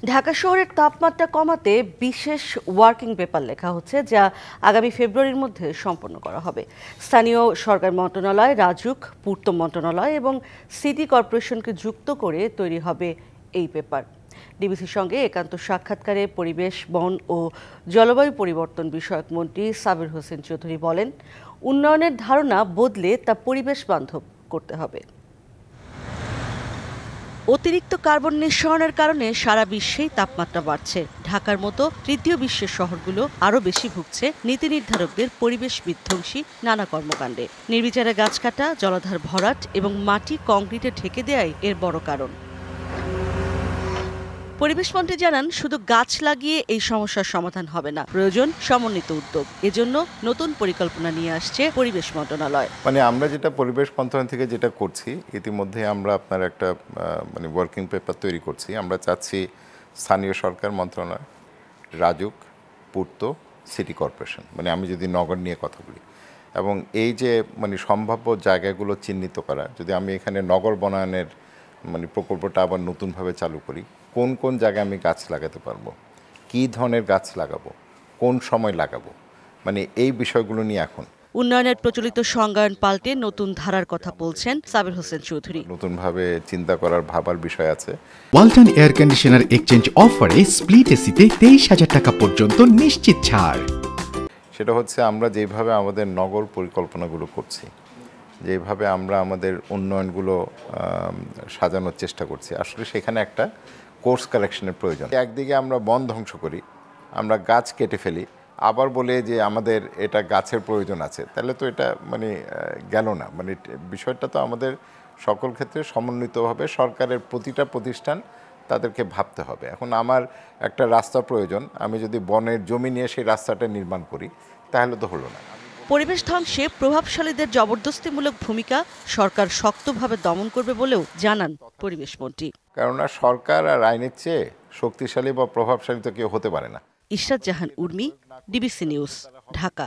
ঢাকা শহরের তাপমাত্রা কমাতে বিশেষ ওয়ার্কিং পেপার লেখা হচ্ছে, যা আগামী ফেব্রুয়ারির মধ্যে সম্পন্ন করা হবে। স্থানীয় সরকার মন্ত্রণালয়, রাজুক, পূর্ত মন্ত্রণালয় এবং সিটি কর্পোরেশনকে যুক্ত করে তৈরি হবে এই পেপার। ডিবিসির সঙ্গে একান্ত সাক্ষাৎকারে পরিবেশ, বন ও জলবায়ু পরিবর্তন বিষয়ক মন্ত্রী সাবির হোসেন চৌধুরী বলেন, উন্নয়নের ধারণা বদলে তা পরিবেশ বান্ধব করতে হবে। অতিরিক্ত কার্বন নিঃসরণের কারণে সারা বিশ্বেই তাপমাত্রা বাড়ছে। ঢাকার মতো তৃতীয় বিশ্বের শহরগুলো আরও বেশি ভুগছে নীতি নির্ধারকদের পরিবেশ বিধ্বংসী নানা কর্মকাণ্ডে। নির্বিচারে গাছ কাটা, জলাধার ভরাট এবং মাটি কংক্রিটে ঢেকে দেয়াই এর বড় কারণ। পরিবেশমন্ত্রী জানান, শুধু গাছ লাগিয়ে এই সমস্যার সমাধান হবে না, প্রয়োজন সমন্বিত উদ্যোগ। এজন্য নতুন পরিকল্পনা নিয়ে আসছে পরিবেশ মন্ত্রণালয়। আমরা যেটা পরিবেশ মন্ত্রণালয় থেকে যেটা করছি, ইতিমধ্যে আমরা আপনার একটা ওয়ার্কিং পেপার তৈরি করছি। আমরা চাচ্ছি স্থানীয় সরকার মন্ত্রণালয়, রাজুক, পূর্ত, সিটি কর্পোরেশন, আমি যদি নগর নিয়ে কথা বলি, এবং এই যে সম্ভাব্য জায়গাগুলো চিহ্নিত করা, যদি আমি এখানে নগর বনায়নের প্রকল্পটা আবার নতুনভাবে চালু করি, কোন কোন জায়গায় আমি গাছ লাগাতে পারবো, কী ধরনের গাছ লাগাবো, কোন সময় লাগাবো, এই বিষয়গুলো নিয়ে এখন উন্নয়নের প্রচলিত সংজ্ঞায়ন পাল্টে নতুন ধারার কথা বলছেন সাবির হোসেন চৌধুরী। নতুনভাবে চিন্তা করার ভাবার বিষয় আছে। ওয়ালটন এয়ার কন্ডিশনার এক্সচেঞ্জ অফারে স্প্লিট এসিতে 23,000 টাকা পর্যন্ত নিশ্চিত ছাড়। সেটা হচ্ছে, আমরা যেভাবে আমাদের নগর পরিকল্পনাগুলো করছি, যেভাবে আমরা আমাদের উন্নয়নগুলো সাজানোর চেষ্টা করছি, আসলে সেখানে একটা কোর্স কারেকশনের প্রয়োজন। একদিকে আমরা বন ধ্বংস করি, আমরা গাছ কেটে ফেলি, আবার বলে যে আমাদের এটা গাছের প্রয়োজন আছে, তাহলে তো এটা গেল না। বিষয়টা তো আমাদের সকল ক্ষেত্রে সমন্বিতভাবে সরকারের প্রতিটা প্রতিষ্ঠান তাদেরকে ভাবতে হবে। এখন আমার একটা রাস্তা প্রয়োজন, আমি যদি বনের জমি নিয়ে সেই রাস্তাটা নির্মাণ করি, তাহলে তো হলো না। পরিবেশ ধ্বংসে প্রভাবশালীদের জবরদস্তিমূলক ভূমিকা সরকার শক্তভাবে দমন করবে বলেও জানান পরিবেশ মন্ত্রী। কেননা সরকার আর আইনের চেয়ে শক্তিশালী বা প্রভাবশালী তো কেউ হতে পারে না। ইশরাত জাহান উর্মি, ডিবিসি নিউজ, ঢাকা।